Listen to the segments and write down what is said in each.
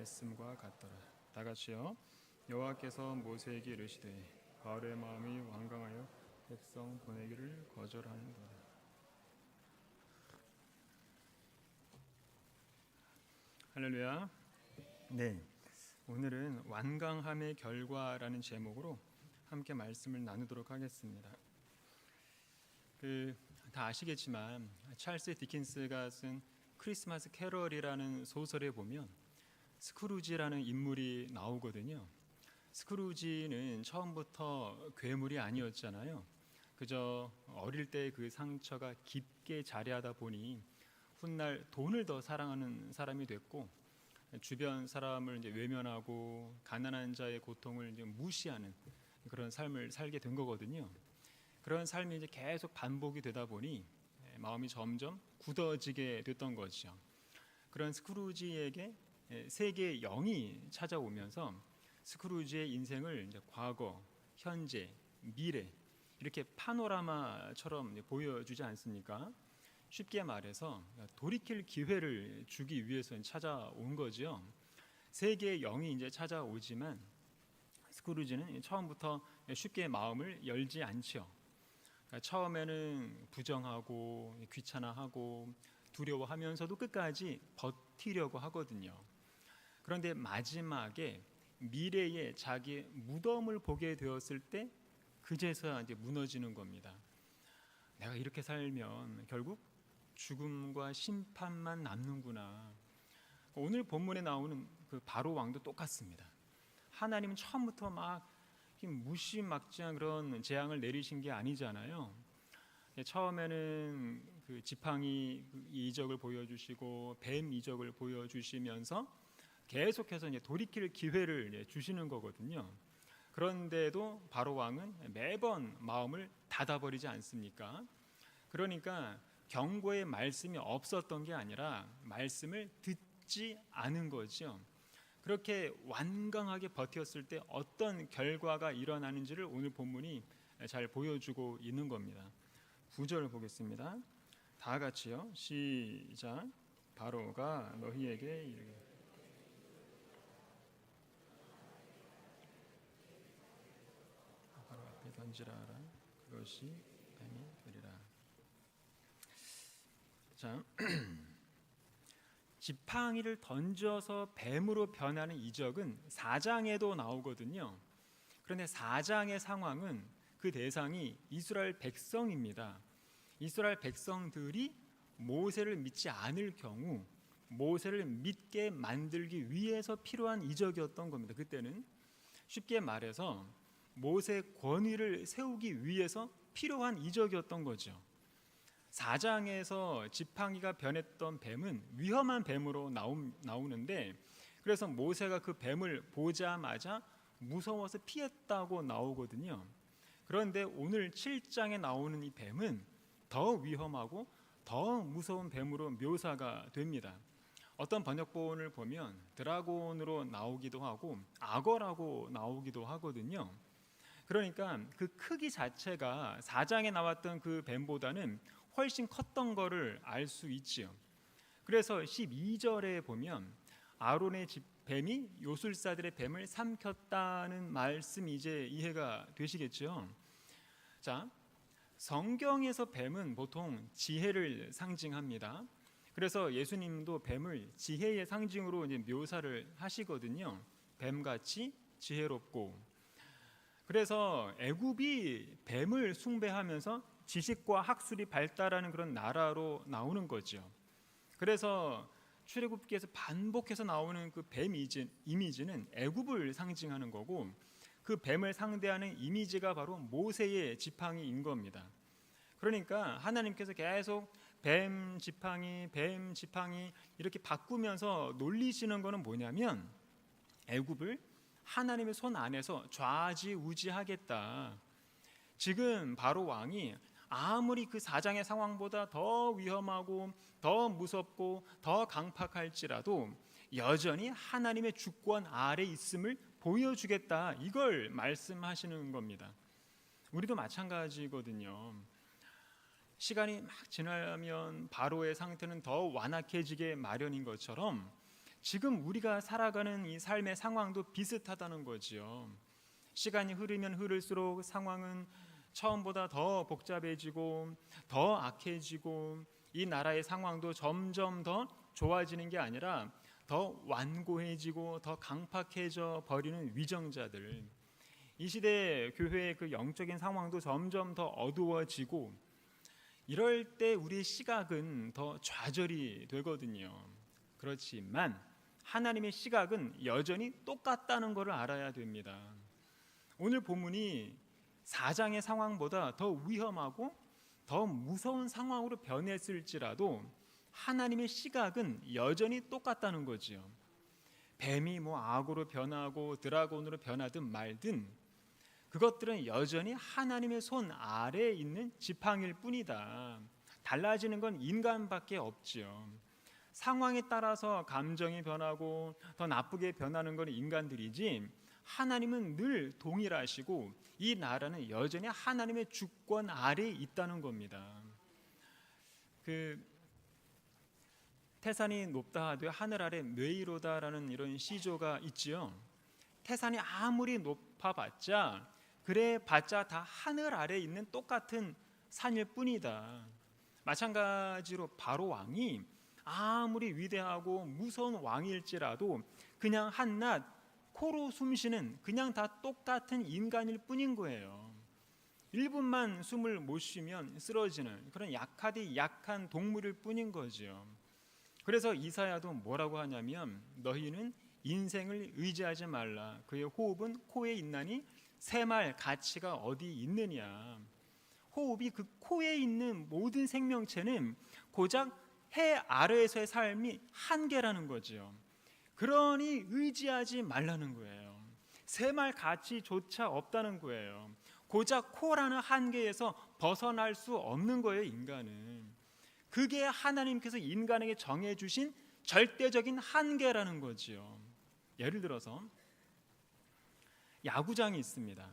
말씀과 같더라. 다 같이요. 여호와께서 모세에게 이르시되 바울의 마음이 완강하여 백성 보내기를 거절하는도다. 할렐루야. 네, 오늘은 완강함의 결과라는 제목으로 함께 말씀을 나누도록 하겠습니다. 다 아시겠지만 찰스 디킨스가 쓴 크리스마스 캐럴이라는 소설에 보면 스크루지라는 인물이 나오거든요. 스크루지는 처음부터 괴물이 아니었잖아요. 그저 어릴 때 그 상처가 깊게 자리하다 보니 훗날 돈을 더 사랑하는 사람이 됐고, 주변 사람을 이제 외면하고 가난한 자의 고통을 이제 무시하는 그런 삶을 살게 된 거거든요. 그런 삶이 이제 계속 반복이 되다 보니 마음이 점점 굳어지게 됐던 거죠. 그런 스크루지에게 세계의 영이 찾아오면서 스크루지의 인생을 이제 과거, 현재, 미래 이렇게 파노라마처럼 보여주지 않습니까? 쉽게 말해서 돌이킬 기회를 주기 위해서 찾아온 거죠. 세계의 영이 이제 찾아오지만 스크루지는 처음부터 쉽게 마음을 열지 않죠. 그러니까 처음에는 부정하고 귀찮아하고 두려워하면서도 끝까지 버티려고 하거든요. 그런데 마지막에 미래에 자기의 무덤을 보게 되었을 때 그제서야 이제 무너지는 겁니다. 내가 이렇게 살면 결국 죽음과 심판만 남는구나. 오늘 본문에 나오는 그 바로 왕도 똑같습니다. 하나님은 처음부터 막 무시막지한 그런 재앙을 내리신 게 아니잖아요. 처음에는 그 지팡이 이적을 보여주시고 뱀 이적을 보여주시면서 계속해서 이제 돌이킬 기회를 주시는 거거든요. 그런데도 바로 왕은 매번 마음을 닫아버리지 않습니까? 그러니까 경고의 말씀이 없었던 게 아니라 말씀을 듣지 않은 거죠. 그렇게 완강하게 버텼을 때 어떤 결과가 일어나는지를 오늘 본문이 잘 보여주고 있는 겁니다. 9절을 보겠습니다. 다 같이요. 시작. 바로가 너희에게 이르기를 바로 앞에 던지라라. 그것이 뱀이 되리라. 자, 지팡이를 던져서 뱀으로 변하는 이적은 4장에도 나오거든요. 그런데 4장의 상황은 그 대상이 이스라엘 백성입니다. 이스라엘 백성들이 모세를 믿지 않을 경우 모세를 믿게 만들기 위해서 필요한 이적이었던 겁니다. 그때는 쉽게 말해서 모세의 권위를 세우기 위해서 필요한 이적이었던 거죠. 4장에서 지팡이가 변했던 뱀은 위험한 뱀으로 나오는데, 그래서 모세가 그 뱀을 보자마자 무서워서 피했다고 나오거든요. 그런데 오늘 7장에 나오는 이 뱀은 더 위험하고 더 무서운 뱀으로 묘사가 됩니다. 어떤 번역본을 보면 드라곤으로 나오기도 하고 악어라고 나오기도 하거든요. 그러니까 그 크기 자체가 4장에 나왔던 그 뱀보다는 훨씬 컸던 거를 알 수 있지요. 그래서 12절에 보면 아론의 뱀이 요술사들의 뱀을 삼켰다는 말씀이 이제 이해가 되시겠죠. 자, 성경에서 뱀은 보통 지혜를 상징합니다. 그래서 예수님도 뱀을 지혜의 상징으로 이제 묘사를 하시거든요. 뱀같이 지혜롭고. 그래서 애굽이 뱀을 숭배하면서 지식과 학술이 발달하는 그런 나라로 나오는 거죠. 그래서 출애굽기에서 반복해서 나오는 그 뱀 이미지는 애굽을 상징하는 거고, 그 뱀을 상대하는 이미지가 바로 모세의 지팡이인 겁니다. 그러니까 하나님께서 계속 뱀 지팡이 이렇게 바꾸면서 놀리시는 거는 뭐냐면 애굽을 하나님의 손 안에서 좌지우지하겠다. 지금 바로 왕이 아무리 그 4장의 상황보다 더 위험하고 더 무섭고 더 강팍할지라도 여전히 하나님의 주권 아래 있음을 보여주겠다, 이걸 말씀하시는 겁니다. 우리도 마찬가지거든요. 시간이 막 지나면 바로의 상태는 더 완악해지게 마련인 것처럼 지금 우리가 살아가는 이 삶의 상황도 비슷하다는 거지요. 시간이 흐르면 흐를수록 상황은 처음보다 더 복잡해지고 더 악해지고 이 나라의 상황도 점점 더 좋아지는 게 아니라 더 완고해지고 더 강팍해져 버리는 위정자들, 이 시대 교회의 그 영적인 상황도 점점 더 어두워지고 이럴 때 우리의 시각은 더 좌절이 되거든요. 그렇지만 하나님의 시각은 여전히 똑같다는 것을 알아야 됩니다. 오늘 본문이 4장의 상황보다 더 위험하고 더 무서운 상황으로 변했을지라도 하나님의 시각은 여전히 똑같다는 거지요. 뱀이 악으로 변하고 드라곤으로 변하든 말든 그것들은 여전히 하나님의 손 아래에 있는 지팡이일 뿐이다. 달라지는 건 인간밖에 없지요. 상황에 따라서 감정이 변하고 더 나쁘게 변하는 건 인간들이지 하나님은 늘 동일하시고 이 나라는 여전히 하나님의 주권 아래에 있다는 겁니다. 태산이 높다 하되 하늘 아래 뇌이로다라는 이런 시조가 있지요. 태산이 아무리 높아봤자 그래봤자 다 하늘 아래에 있는 똑같은 산일 뿐이다. 마찬가지로 바로 왕이 아무리 위대하고 무서운 왕일지라도 그냥 한낱 코로 숨쉬는 그냥 다 똑같은 인간일 뿐인 거예요. 1분만 숨을 못 쉬면 쓰러지는 그런 약하디 약한 동물일 뿐인 거죠. 그래서 이사야도 뭐라고 하냐면 너희는 인생을 의지하지 말라. 그의 호흡은 코에 있나니 새말 가치가 어디 있느냐. 호흡이 그 코에 있는 모든 생명체는 고작 해 아래에서의 삶이 한계라는 거죠. 그러니 의지하지 말라는 거예요. 새말 가치조차 없다는 거예요. 고작 코라는 한계에서 벗어날 수 없는 거예요, 인간은. 그게 하나님께서 인간에게 정해주신 절대적인 한계라는 거지요. 예를 들어서 야구장이 있습니다.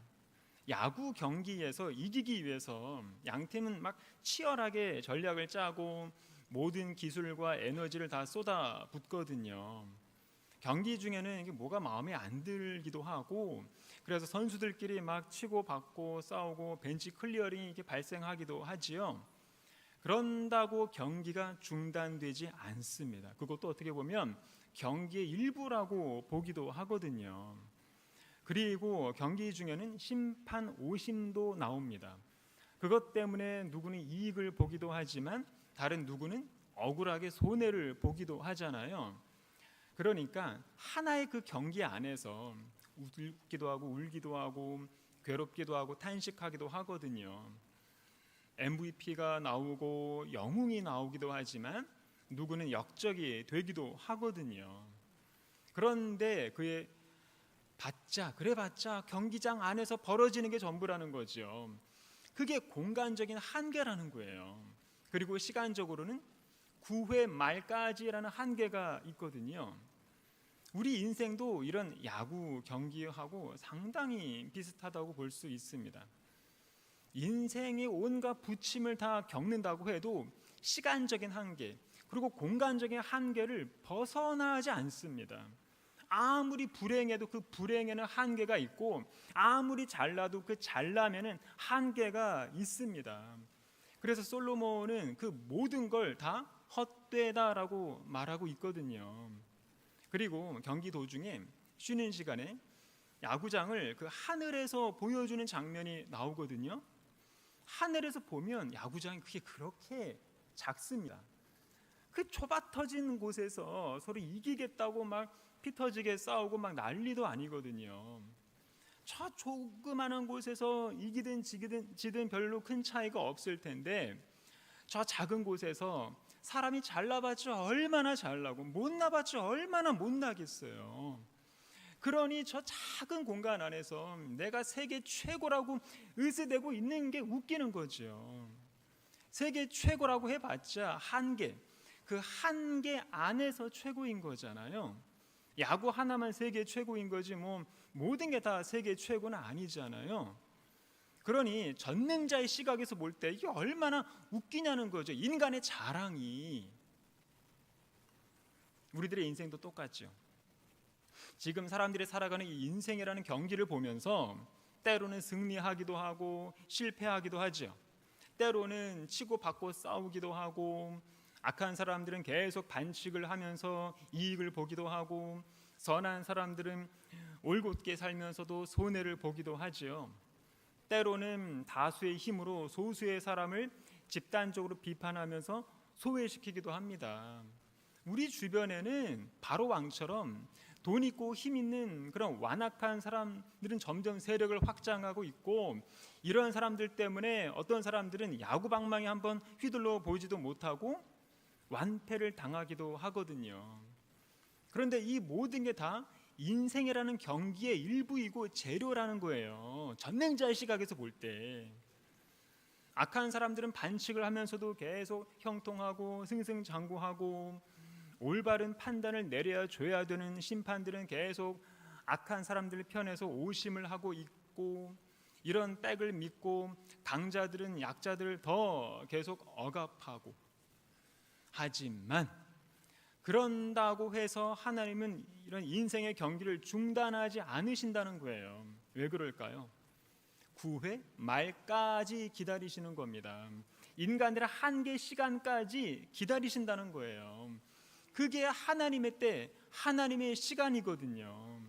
야구 경기에서 이기기 위해서 양팀은 막 치열하게 전략을 짜고 모든 기술과 에너지를 다 쏟아붓거든요. 경기 중에는 이게 뭐가 마음에 안 들기도 하고 그래서 선수들끼리 막 치고 받고 싸우고 벤치 클리어링이 이렇게 발생하기도 하지요. 그런다고 경기가 중단되지 않습니다. 그것도 어떻게 보면 경기의 일부라고 보기도 하거든요. 그리고 경기 중에는 심판 오심도 나옵니다. 그것 때문에 누구는 이익을 보기도 하지만 다른 누구는 억울하게 손해를 보기도 하잖아요. 그러니까 하나의 그 경기 안에서 웃기도 하고 울기도 하고 괴롭기도 하고 탄식하기도 하거든요. MVP가 나오고 영웅이 나오기도 하지만 누구는 역적이 되기도 하거든요. 그런데 그의 그래봤자 경기장 안에서 벌어지는 게 전부라는 거죠. 그게 공간적인 한계라는 거예요. 그리고 시간적으로는 9회 말까지라는 한계가 있거든요. 우리 인생도 이런 야구 경기하고 상당히 비슷하다고 볼 수 있습니다. 인생의 온갖 부침을 다 겪는다고 해도 시간적인 한계 그리고 공간적인 한계를 벗어나지 않습니다. 아무리 불행해도 그 불행에는 한계가 있고 아무리 잘나도 그 잘나면은 한계가 있습니다. 그래서 솔로몬은 그 모든 걸 다 헛되다라고 말하고 있거든요. 그리고 경기 도중에 쉬는 시간에 야구장을 그 하늘에서 보여주는 장면이 나오거든요. 하늘에서 보면 야구장이 그렇게 작습니다. 그 좁아터진 곳에서 서로 이기겠다고 막 피터지게 싸우고 막 난리도 아니거든요. 저 조그마한 곳에서 이기든 지든 별로 큰 차이가 없을 텐데 저 작은 곳에서 사람이 잘나봤자 얼마나 잘나고 못나봤자 얼마나 못나겠어요. 그러니 저 작은 공간 안에서 내가 세계 최고라고 의스대고 있는 게 웃기는 거죠. 세계 최고라고 해봤자 한계, 그 한계 안에서 최고인 거잖아요. 야구 하나만 세계 최고인 거지 모든 게 다 세계 최고는 아니잖아요. 그러니 전능자의 시각에서 볼 때 이게 얼마나 웃기냐는 거죠. 인간의 자랑이. 우리들의 인생도 똑같죠. 지금 사람들이 살아가는 이 인생이라는 경기를 보면서 때로는 승리하기도 하고 실패하기도 하죠. 때로는 치고받고 싸우기도 하고, 악한 사람들은 계속 반칙을 하면서 이익을 보기도 하고, 선한 사람들은 올곧게 살면서도 손해를 보기도 하지요. 때로는 다수의 힘으로 소수의 사람을 집단적으로 비판하면서 소외시키기도 합니다. 우리 주변에는 바로 왕처럼 돈 있고 힘 있는 그런 완악한 사람들은 점점 세력을 확장하고 있고, 이런 사람들 때문에 어떤 사람들은 야구방망이 한번 휘둘러 보지도 못하고 완패를 당하기도 하거든요. 그런데 이 모든 게 다 인생이라는 경기의 일부이고 재료라는 거예요. 전맹자의 시각에서 볼 때. 악한 사람들은 반칙을 하면서도 계속 형통하고 승승장구하고, 올바른 판단을 내려야 줘야 되는 심판들은 계속 악한 사람들 편에서 오심을 하고 있고, 이런 백을 믿고 강자들은 약자들을 더 계속 억압하고. 하지만 그런다고 해서 하나님은 이런 인생의 경기를 중단하지 않으신다는 거예요. 왜 그럴까요? 구회 말까지 기다리시는 겁니다. 인간들의 한계 시간까지 기다리신다는 거예요. 그게 하나님의 때, 하나님의 시간이거든요.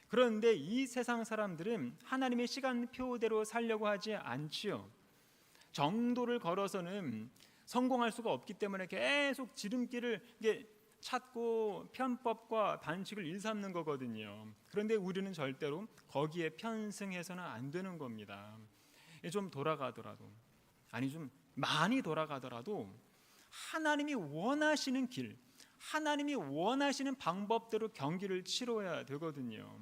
그런데 이 세상 사람들은 하나님의 시간표대로 살려고 하지 않지요. 정도를 걸어서는 성공할 수가 없기 때문에 계속 지름길을 찾고 편법과 반칙을 일삼는 거거든요. 그런데 우리는 절대로 거기에 편승해서는 안 되는 겁니다. 좀 돌아가더라도, 아니 좀 많이 돌아가더라도 하나님이 원하시는 길, 하나님이 원하시는 방법대로 경기를 치러야 되거든요.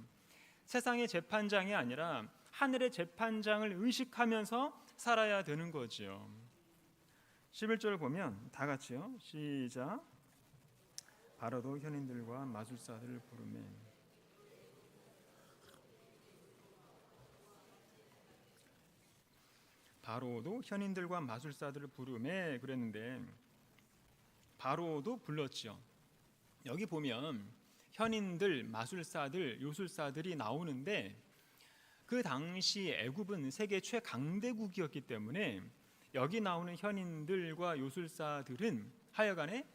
세상의 재판장이 아니라 하늘의 재판장을 의식하면서 살아야 되는 거지요. 11절 보면 다 같이요. 시작. 바로도 현인들과 마술사들을 부르매. 바로도 현인들과 마술사들을 부르매 그랬는데, 바로도 불렀지요. 여기 보면 현인들, 마술사들, 요술사들이 나오는데, 그 당시 애굽은 세계 최강대국이었기 때문에 여기 나오는 현인들과 요술사들은 하여간에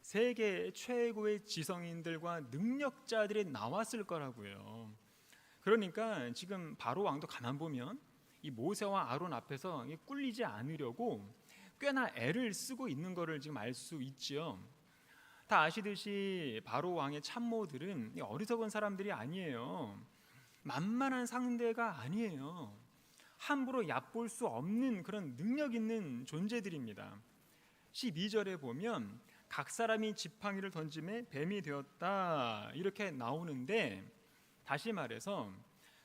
세계 최고의 지성인들과 능력자들이 나왔을 거라고요. 그러니까 지금 바로 왕도 가만 보면 이 모세와 아론 앞에서 꿀리지 않으려고 꽤나 애를 쓰고 있는 것을 지금 알 수 있지요. 다 아시듯이 바로 왕의 참모들은 어리석은 사람들이 아니에요. 만만한 상대가 아니에요. 함부로 얕볼 수 없는 그런 능력 있는 존재들입니다. 12절에 보면 각 사람이 지팡이를 던짐에 뱀이 되었다 이렇게 나오는데, 다시 말해서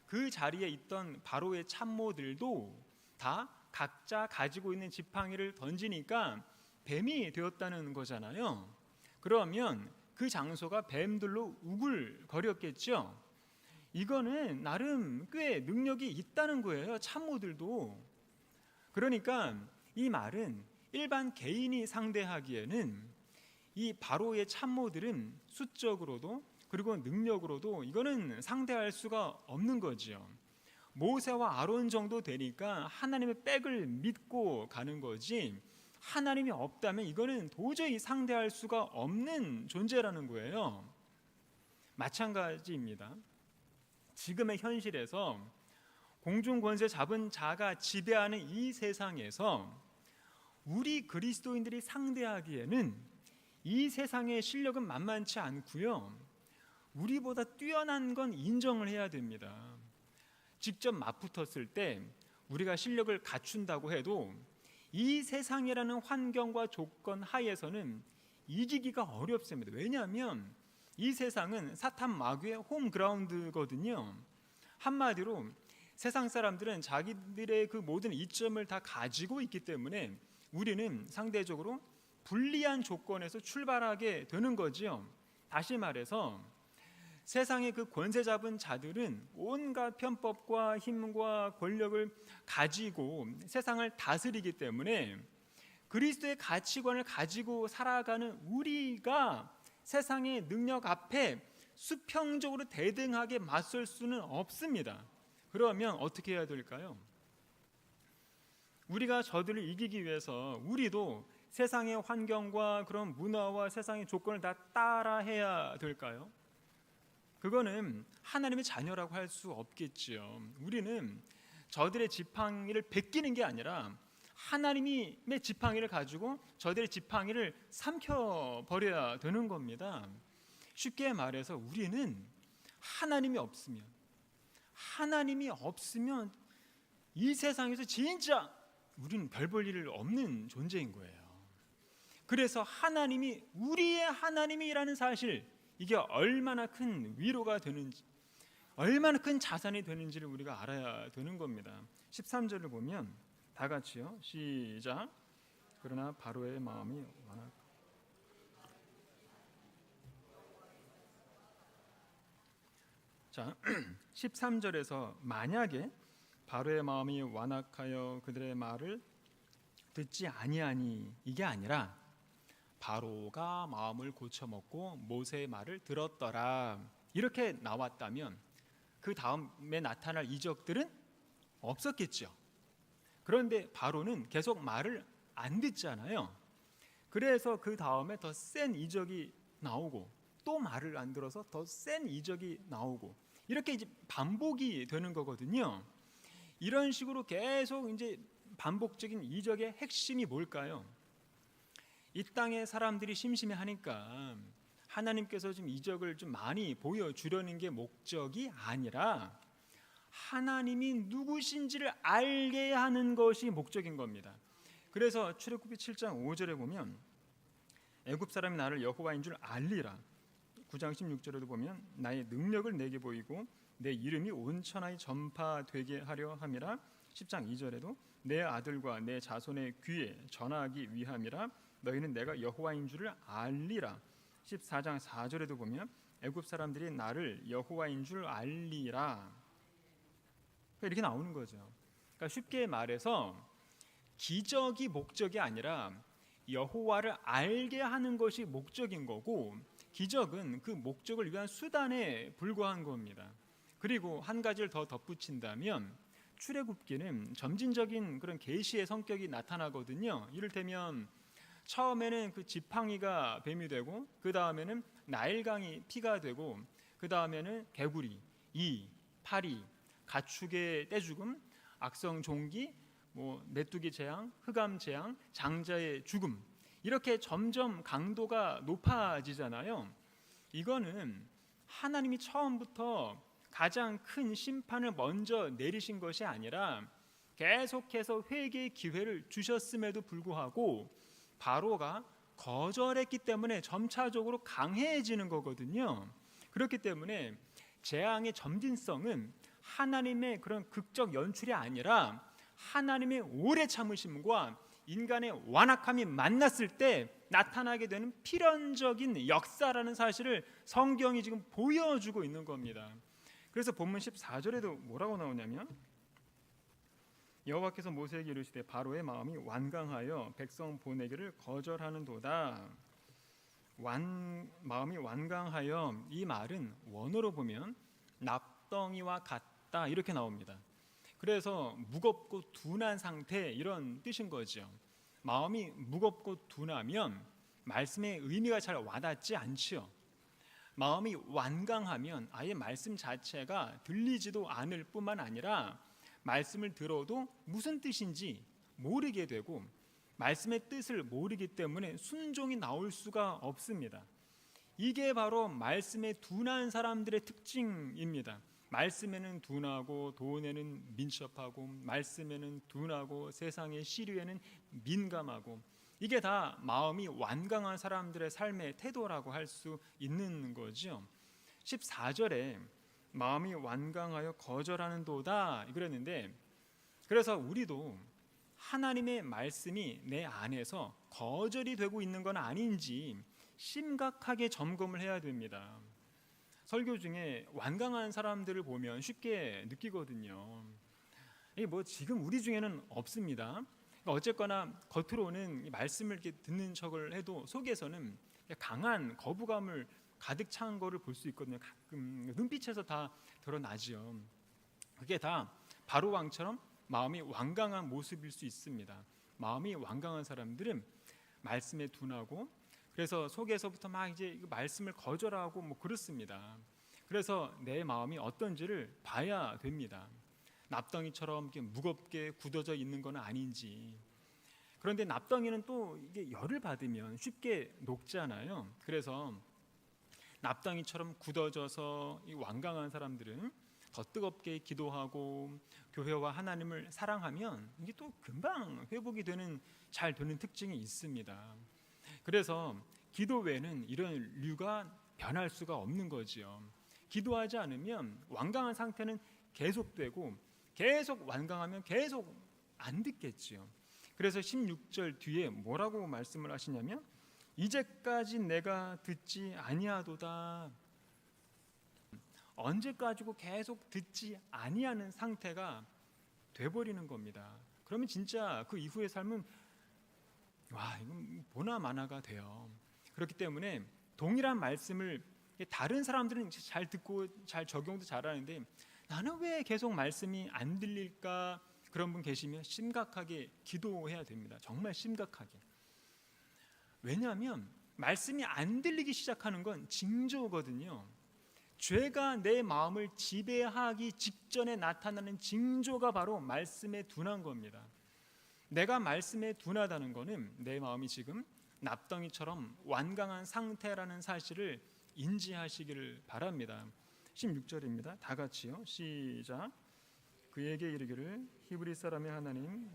그 자리에 있던 바로의 참모들도 다 각자 가지고 있는 지팡이를 던지니까 뱀이 되었다는 거잖아요. 그러면 그 장소가 뱀들로 우글거렸겠죠. 이거는 나름 꽤 능력이 있다는 거예요. 참모들도. 그러니까 이 말은 일반 개인이 상대하기에는 이 바로의 참모들은 수적으로도 그리고 능력으로도 이거는 상대할 수가 없는 거지요. 모세와 아론 정도 되니까 하나님의 백을 믿고 가는 거지, 하나님이 없다면 이거는 도저히 상대할 수가 없는 존재라는 거예요. 마찬가지입니다. 지금의 현실에서 공중 권세 잡은 자가 지배하는 이 세상에서 우리 그리스도인들이 상대하기에는 이 세상의 실력은 만만치 않고요. 우리보다 뛰어난 건 인정을 해야 됩니다. 직접 맞붙었을 때 우리가 실력을 갖춘다고 해도 이 세상이라는 환경과 조건 하에서는 이기기가 어렵습니다. 왜냐하면 이 세상은 사탄 마귀의 홈그라운드거든요. 한마디로 세상 사람들은 자기들의 그 모든 이점을 다 가지고 있기 때문에 우리는 상대적으로 불리한 조건에서 출발하게 되는 거지요. 다시 말해서 세상의 그 권세 잡은 자들은 온갖 편법과 힘과 권력을 가지고 세상을 다스리기 때문에 그리스도의 가치관을 가지고 살아가는 우리가 세상의 능력 앞에 수평적으로 대등하게 맞설 수는 없습니다. 그러면 어떻게 해야 될까요? 우리가 저들을 이기기 위해서 우리도 세상의 환경과 그런 문화와 세상의 조건을 다 따라해야 될까요? 그거는 하나님의 자녀라고 할 수 없겠지요. 우리는 저들의 지팡이를 베끼는 게 아니라 하나님의 지팡이를 가지고 저들의 지팡이를 삼켜버려야 되는 겁니다. 쉽게 말해서 우리는 하나님이 없으면 이 세상에서 진짜 우리는 별 볼 일 없는 존재인 거예요. 그래서 하나님이 우리의 하나님이라는 사실, 이게 얼마나 큰 위로가 되는지, 얼마나 큰 자산이 되는지를 우리가 알아야 되는 겁니다. 13절을 보면 다 같이요, 시작. 그러나 바로의 마음이 완악. 자, 13절에서 만약에 바로의 마음이 완악하여 그들의 말을 듣지 아니하니, 이게 아니라 바로가 마음을 고쳐먹고 모세의 말을 들었더라, 이렇게 나왔다면 그 다음에 나타날 이적들은 없었겠죠. 그런데 바로는 계속 말을 안 듣잖아요. 그래서 그 다음에 더 센 이적이 나오고 또 말을 안 들어서 더 센 이적이 나오고, 이렇게 이제 반복이 되는 거거든요. 이런 식으로 계속 이제 반복적인 이적의 핵심이 뭘까요? 이 땅의 사람들이 심심해하니까 하나님께서 좀 이적을 좀 많이 보여주려는 게 목적이 아니라 하나님이 누구신지를 알게 하는 것이 목적인 겁니다. 그래서 출애굽기 7장 5절에 보면 애굽 사람이 나를 여호와인 줄 알리라. 9장 16절에도 보면 나의 능력을 내게 보이고 내 이름이 온 천하에 전파되게 하려 함이라. 10장 2절에도 내 아들과 내 자손의 귀에 전하기 위함이라. 너희는 내가 여호와인 줄을 알리라. 14장 4절에도 보면 애굽 사람들이 나를 여호와인 줄 알리라. 이렇게 나오는 거죠. 그러니까 쉽게 말해서 기적이 목적이 아니라 여호와를 알게 하는 것이 목적인 거고, 기적은 그 목적을 위한 수단에 불과한 겁니다. 그리고 한 가지를 더 덧붙인다면 출애굽기는 점진적인 그런 계시의 성격이 나타나거든요. 이를테면 처음에는 그 지팡이가 뱀이 되고, 그 다음에는 나일강이 피가 되고, 그 다음에는 개구리, 이, 파리, 가축의 떼죽음, 악성 종기, 메뚜기 재앙, 흑암 재앙, 장자의 죽음, 이렇게 점점 강도가 높아지잖아요. 이거는 하나님이 처음부터 가장 큰 심판을 먼저 내리신 것이 아니라 계속해서 회개의 기회를 주셨음에도 불구하고 바로가 거절했기 때문에 점차적으로 강해지는 거거든요. 그렇기 때문에 재앙의 점진성은 하나님의 그런 극적 연출이 아니라 하나님의 오래 참으심과 인간의 완악함이 만났을 때 나타나게 되는 필연적인 역사라는 사실을 성경이 지금 보여주고 있는 겁니다. 그래서 본문 14절에도 뭐라고 나오냐면 여호와께서 모세에게 이르시되 바로의 마음이 완강하여 백성 보내기를 거절하는도다. 마음이 완강하여, 이 말은 원어로 보면 납덩이와 같다 이렇게 나옵니다. 그래서 무겁고 둔한 상태, 이런 뜻인 거죠. 마음이 무겁고 둔하면 말씀의 의미가 잘 와닿지 않지요. 마음이 완강하면 아예 말씀 자체가 들리지도 않을 뿐만 아니라 말씀을 들어도 무슨 뜻인지 모르게 되고, 말씀의 뜻을 모르기 때문에 순종이 나올 수가 없습니다. 이게 바로 말씀에 둔한 사람들의 특징입니다. 말씀에는 둔하고 돈에는 민첩하고, 말씀에는 둔하고 세상의 시류에는 민감하고, 이게 다 마음이 완강한 사람들의 삶의 태도라고 할 수 있는 거죠. 14절에 마음이 완강하여 거절하는도다 그랬는데, 그래서 우리도 하나님의 말씀이 내 안에서 거절이 되고 있는 건 아닌지 심각하게 점검을 해야 됩니다. 설교 중에 완강한 사람들을 보면 쉽게 느끼거든요. 이게 지금 우리 중에는 없습니다. 어쨌거나 겉으로는 말씀을 이렇게 듣는 척을 해도 속에서는 강한 거부감을 가득 찬 거를 볼 수 있거든요. 가끔 눈빛에서 다 드러나죠. 그게 다 바로 왕처럼 마음이 완강한 모습일 수 있습니다. 마음이 완강한 사람들은 말씀에 둔하고, 그래서 속에서부터 막 이제 말씀을 거절하고 뭐 그렇습니다. 그래서 내 마음이 어떤지를 봐야 됩니다. 납덩이처럼 이렇게 무겁게 굳어져 있는 건 아닌지. 그런데 납덩이는 또 이게 열을 받으면 쉽게 녹잖아요. 그래서 납덩이처럼 굳어져서 이 완강한 사람들은 더 뜨겁게 기도하고 교회와 하나님을 사랑하면 이게 또 금방 회복이 되는, 잘 되는 특징이 있습니다. 그래서 기도 외에는 이런 류가 변할 수가 없는 거지요. 기도하지 않으면 완강한 상태는 계속되고, 계속 완강하면 계속 안 듣겠지요. 그래서 16절 뒤에 뭐라고 말씀을 하시냐면, 이제까지 내가 듣지 아니하도다. 언제까지고 계속 듣지 아니하는 상태가 돼버리는 겁니다. 그러면 진짜 그 이후의 삶은 이건 보나 마나가 돼요. 그렇기 때문에 동일한 말씀을 다른 사람들은 잘 듣고 잘 적용도 잘하는데 나는 왜 계속 말씀이 안 들릴까? 그런 분 계시면 심각하게 기도해야 됩니다. 정말 심각하게. 왜냐하면 말씀이 안 들리기 시작하는 건 징조거든요. 죄가 내 마음을 지배하기 직전에 나타나는 징조가 바로 말씀에 둔한 겁니다. 내가 말씀에 둔하다는 것은 내 마음이 지금 납덩이처럼 완강한 상태라는 사실을 인지하시기를 바랍니다. 16절입니다. 다 같이요. 시작. 그에게 이르기를 히브리 사람의 하나님,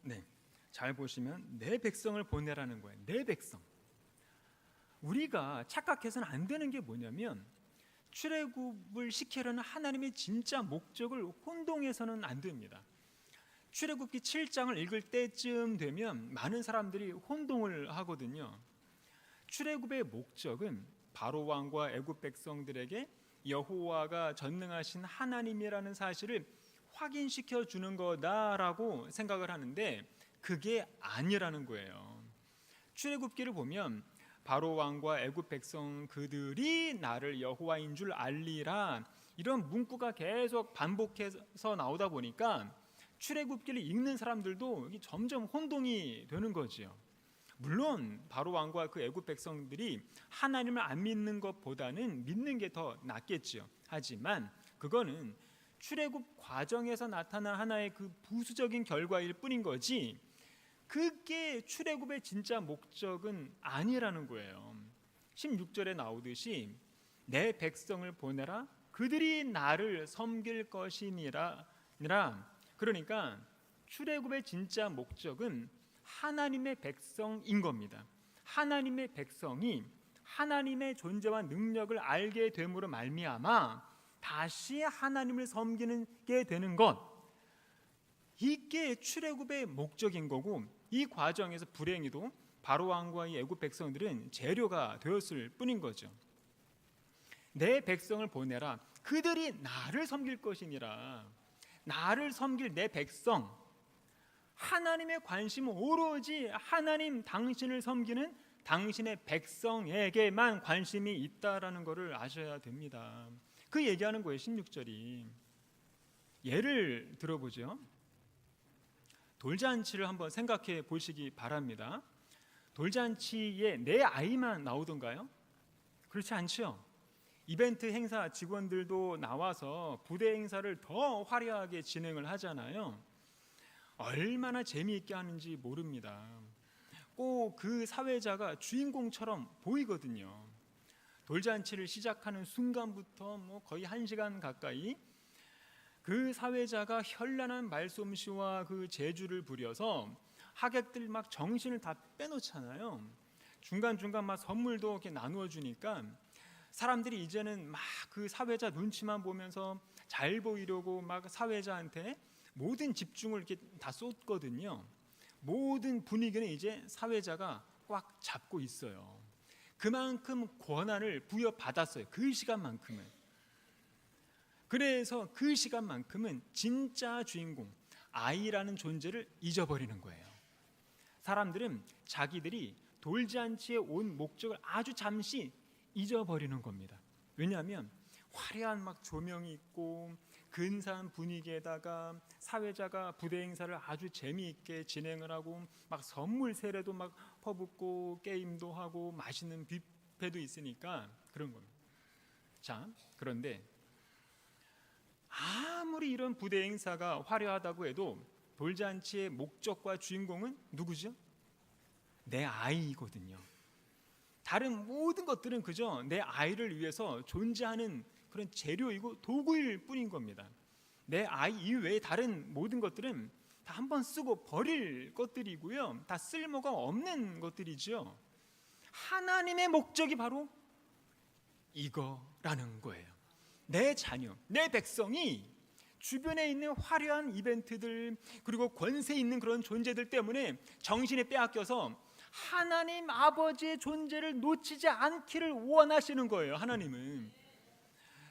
네, 잘 보시면 내 백성을 보내라는 거예요. 내 백성. 우리가 착각해서는 안 되는 게 뭐냐면, 출애굽을 시키려는 하나님의 진짜 목적을 혼동해서는 안 됩니다. 출애굽기 7장을 읽을 때쯤 되면 많은 사람들이 혼동을 하거든요. 출애굽의 목적은 바로 왕과 애굽 백성들에게 여호와가 전능하신 하나님이라는 사실을 확인시켜 주는 거다라고 생각을 하는데, 그게 아니라는 거예요. 출애굽기를 보면 바로 왕과 애굽 백성 그들이 나를 여호와인 줄 알리라, 이런 문구가 계속 반복해서 나오다 보니까 출애굽기를 읽는 사람들도 점점 혼동이 되는 거지요. 물론 바로 왕과 그 애굽 백성들이 하나님을 안 믿는 것보다는 믿는 게 더 낫겠지요. 하지만 그거는 출애굽 과정에서 나타난 하나의 그 부수적인 결과일 뿐인 거지, 그게 출애굽의 진짜 목적은 아니라는 거예요. 16절에 나오듯이 내 백성을 보내라, 그들이 나를 섬길 것이니라. 그러니까 출애굽의 진짜 목적은 하나님의 백성인 겁니다. 하나님의 백성이 하나님의 존재와 능력을 알게 됨으로 말미암아 다시 하나님을 섬기는 게 되는 것, 이게 출애굽의 목적인 거고, 이 과정에서 불행히도 바로 왕과 이 애굽 백성들은 재료가 되었을 뿐인 거죠. 내 백성을 보내라, 그들이 나를 섬길 것이니라. 나를 섬길 내 백성, 하나님의 관심은 오로지 하나님 당신을 섬기는 당신의 백성에게만 관심이 있다라는 것을 아셔야 됩니다. 그 얘기하는 거예요. 16절이. 예를 들어보죠. 돌잔치를 한번 생각해 보시기 바랍니다. 돌잔치에 내 아이만 나오던가요? 그렇지 않죠. 이벤트 행사 직원들도 나와서 부대 행사를 더 화려하게 진행을 하잖아요. 얼마나 재미있게 하는지 모릅니다. 꼭 그 사회자가 주인공처럼 보이거든요. 돌잔치를 시작하는 순간부터 거의 1시간 가까이 그 사회자가 현란한 말솜씨와 그 재주를 부려서 하객들 막 정신을 다 빼놓잖아요. 중간중간 막 선물도 이렇게 나누어 주니까 사람들이 이제는 막 그 사회자 눈치만 보면서 잘 보이려고 막 사회자한테 모든 집중을 이렇게 다 쏟거든요. 모든 분위기는 이제 사회자가 꽉 잡고 있어요. 그만큼 권한을 부여받았어요. 그 시간만큼은. 그래서 그 시간만큼은 진짜 주인공 아이라는 존재를 잊어버리는 거예요. 사람들은 자기들이 돌잔치에 온 목적을 아주 잠시 잊어버리는 겁니다. 왜냐하면 화려한 막 조명이 있고 근사한 분위기에다가 사회자가 부대 행사를 아주 재미있게 진행을 하고 막 선물 세례도 막 퍼붓고 게임도 하고 맛있는 뷔페도 있으니까 그런 겁니다. 자, 그런데 아무리 이런 부대 행사가 화려하다고 해도 돌잔치의 목적과 주인공은 누구죠? 내 아이거든요. 다른 모든 것들은 그저 내 아이를 위해서 존재하는 그런 재료이고 도구일 뿐인 겁니다. 내 아이 이외에 다른 모든 것들은 다 한번 쓰고 버릴 것들이고요. 다 쓸모가 없는 것들이죠. 하나님의 목적이 바로 이거라는 거예요. 내 자녀, 내 백성이 주변에 있는 화려한 이벤트들 그리고 권세 있는 그런 존재들 때문에 정신이 빼앗겨서 하나님 아버지의 존재를 놓치지 않기를 원하시는 거예요. 하나님은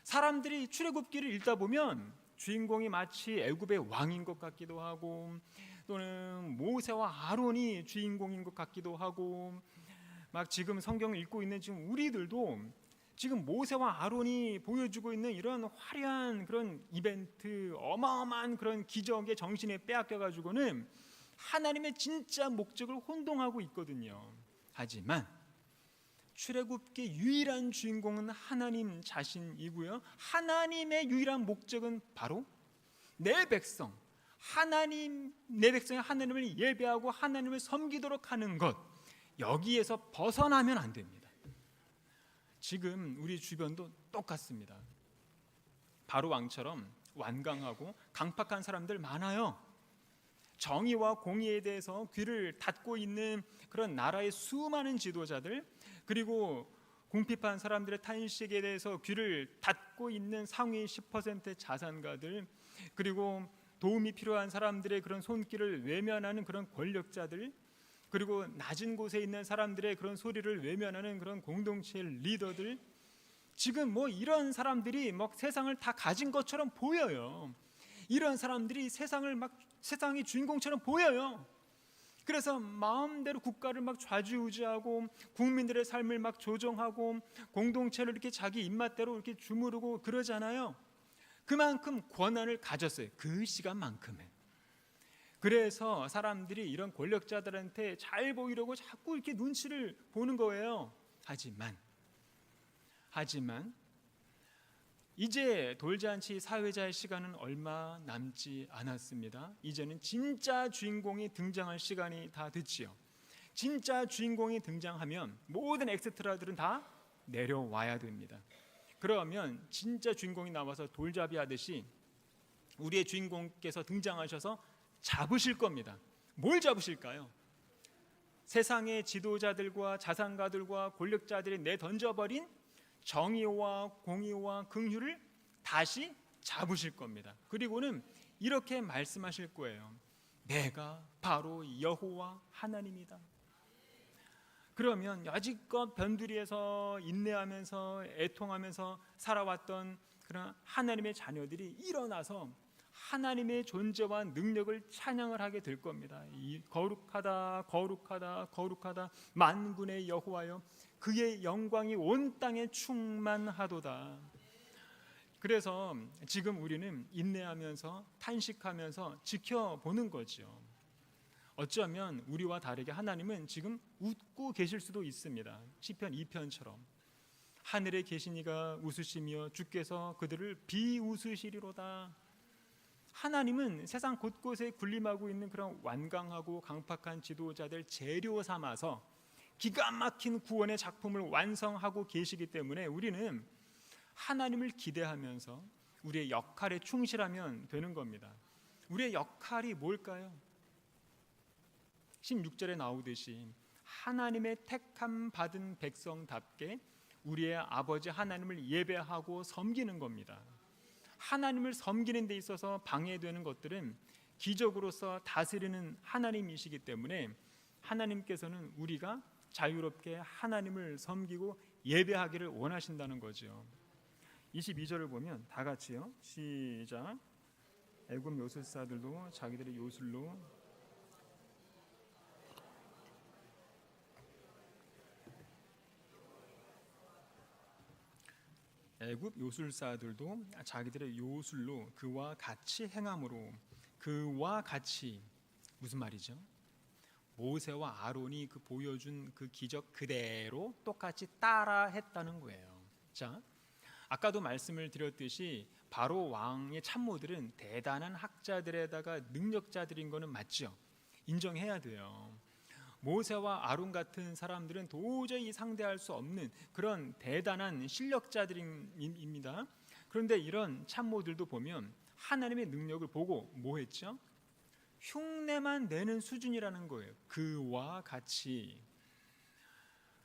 사람들이 출애굽기를 읽다 보면 주인공이 마치 애굽의 왕인 것 같기도 하고 또는 모세와 아론이 주인공인 것 같기도 하고 막 지금 성경을 읽고 있는 지금 우리들도 지금 모세와 아론이 보여주고 있는 이런 화려한 그런 이벤트 어마어마한 그런 기적의 정신에 빼앗겨 가지고는 하나님의 진짜 목적을 혼동하고 있거든요. 하지만 출애굽기의 유일한 주인공은 하나님 자신이고요. 하나님의 유일한 목적은 바로 내 백성, 내 백성이 하나님을 예배하고 하나님을 섬기도록 하는 것, 여기에서 벗어나면 안 됩니다. 지금 우리 주변도 똑같습니다. 바로 왕처럼 완강하고 강팍한 사람들 많아요. 정의와 공의에 대해서 귀를 닫고 있는 그런 나라의 수많은 지도자들, 그리고 궁핍한 사람들의 탄식에 대해서 귀를 닫고 있는 상위 10%의 자산가들, 그리고 도움이 필요한 사람들의 그런 손길을 외면하는 그런 권력자들, 그리고 낮은 곳에 있는 사람들의 그런 소리를 외면하는 그런 공동체 리더들, 지금 뭐 이런 사람들이 막 세상을 다 가진 것처럼 보여요. 이런 사람들이 세상의 주인공처럼 보여요. 그래서 마음대로 국가를 막 좌지우지하고 국민들의 삶을 막 조정하고 공동체를 이렇게 자기 입맛대로 이렇게 주무르고 그러잖아요. 그만큼 권한을 가졌어요. 그 시간만큼은. 그래서 사람들이 이런 권력자들한테 잘 보이려고 자꾸 이렇게 눈치를 보는 거예요. 하지만 이제 돌잔치 사회자의 시간은 얼마 남지 않았습니다. 이제는 진짜 주인공이 등장할 시간이 다 됐지요. 진짜 주인공이 등장하면 모든 엑스트라들은 다 내려와야 됩니다. 그러면 진짜 주인공이 나와서 돌잡이 하듯이 우리의 주인공께서 등장하셔서 잡으실 겁니다. 뭘 잡으실까요? 세상의 지도자들과 자산가들과 권력자들이 내던져버린 정의와 공의와 긍휼을 다시 잡으실 겁니다. 그리고는 이렇게 말씀하실 거예요. 내가 바로 여호와 하나님이다. 그러면 여지껏 변두리에서 인내하면서 애통하면서 살아왔던 그런 하나님의 자녀들이 일어나서 하나님의 존재와 능력을 찬양을 하게 될 겁니다. 이 거룩하다 거룩하다 거룩하다 만군의 여호와여 그의 영광이 온 땅에 충만하도다. 그래서 지금 우리는 인내하면서 탄식하면서 지켜보는 거죠. 어쩌면 우리와 다르게 하나님은 지금 웃고 계실 수도 있습니다. 시편 2편처럼 하늘에 계신 이가 웃으시며 주께서 그들을 비웃으시리로다. 하나님은 세상 곳곳에 군림하고 있는 그런 완강하고 강팍한 지도자들 재료 삼아서 기가 막힌 구원의 작품을 완성하고 계시기 때문에 우리는 하나님을 기대하면서 우리의 역할에 충실하면 되는 겁니다. 우리의 역할이 뭘까요? 16절에 나오듯이 하나님의 택함 받은 백성답게 우리의 아버지 하나님을 예배하고 섬기는 겁니다. 하나님을 섬기는 데 있어서 방해되는 것들은 기적으로서 다스리는 하나님이시기 때문에 하나님께서는 우리가 자유롭게 하나님을 섬기고 예배하기를 원하신다는 거죠. 22절을 보면 다 같이요. 시작. 애굽 요술사들도 자기들의 요술로 애굽 요술사들도 자기들의 요술로 그와 같이 행함으로, 그와 같이 무슨 말이죠? 모세와 아론이 그 보여준 그 기적 그대로 똑같이 따라 했다는 거예요. 자, 아까도 말씀을 드렸듯이 바로 왕의 참모들은 대단한 학자들에다가 능력자들인 거는 맞죠. 인정해야 돼요. 모세와 아론 같은 사람들은 도저히 상대할 수 없는 그런 대단한 실력자들입니다. 그런데 이런 참모들도 보면 하나님의 능력을 보고 뭐 했죠? 흉내만 내는 수준이라는 거예요. 그와 같이.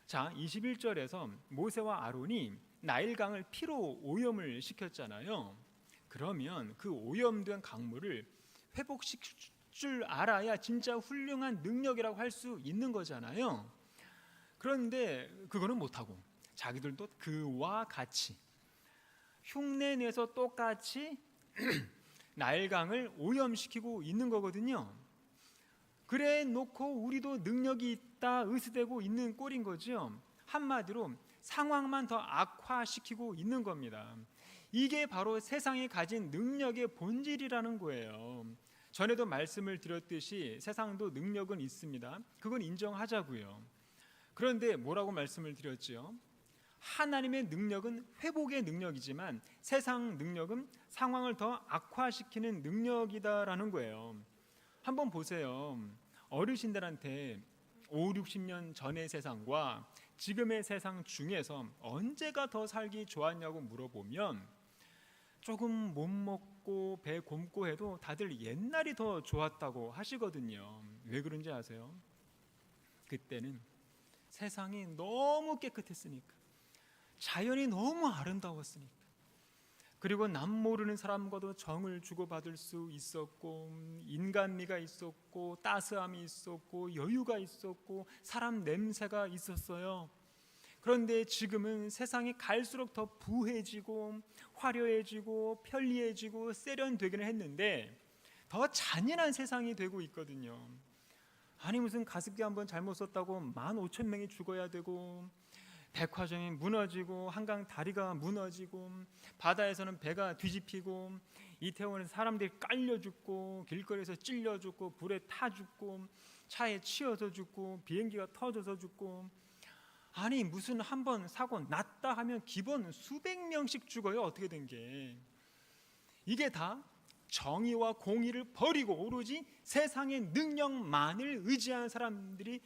자, 21절에서 모세와 아론이 나일강을 피로 오염을 시켰잖아요. 그러면 그 오염된 강물을 회복시킬 줄 알아야 진짜 훌륭한 능력이라고 할 수 있는 거잖아요. 그런데 그거는 못하고 자기들도 그와 같이 흉내내서 똑같이 나일강을 오염시키고 있는 거거든요. 그래 놓고 우리도 능력이 있다 으스대고 있는 꼴인 거죠. 한마디로 상황만 더 악화시키고 있는 겁니다. 이게 바로 세상이 가진 능력의 본질이라는 거예요. 전에도 말씀을 드렸듯이 세상도 능력은 있습니다. 그건 인정하자고요. 그런데 뭐라고 말씀을 드렸죠? 하나님의 능력은 회복의 능력이지만 세상 능력은 상황을 더 악화시키는 능력이다라는 거예요. 한번 보세요. 어르신들한테 5, 60년 전의 세상과 지금의 세상 중에서 언제가 더 살기 좋았냐고 물어보면 조금 못 먹고 배 곪고 해도 다들 옛날이 더 좋았다고 하시거든요. 왜 그런지 아세요? 그때는 세상이 너무 깨끗했으니까, 자연이 너무 아름다웠으니까, 그리고 남 모르는 사람과도 정을 주고받을 수 있었고, 인간미가 있었고, 따스함이 있었고, 여유가 있었고, 사람 냄새가 있었어요. 그런데 지금은 세상이 갈수록 더 부해지고 화려해지고 편리해지고 세련되기는 했는데 더 잔인한 세상이 되고 있거든요. 아니 무슨 가습기 한번 잘못 썼다고 15,000명이 죽어야 되고, 백화점이 무너지고 한강 다리가 무너지고 바다에서는 배가 뒤집히고 이태원에서 사람들이 깔려 죽고 길거리에서 찔려 죽고 불에 타 죽고 차에 치여서 죽고 비행기가 터져서 죽고, 아니 무슨 한번 사고 났다 하면 기본 수백 명씩 죽어요. 어떻게 된 게. 이게 다 정의와 공의를 버리고 오로지 세상의 능력만을 의지한 사람들의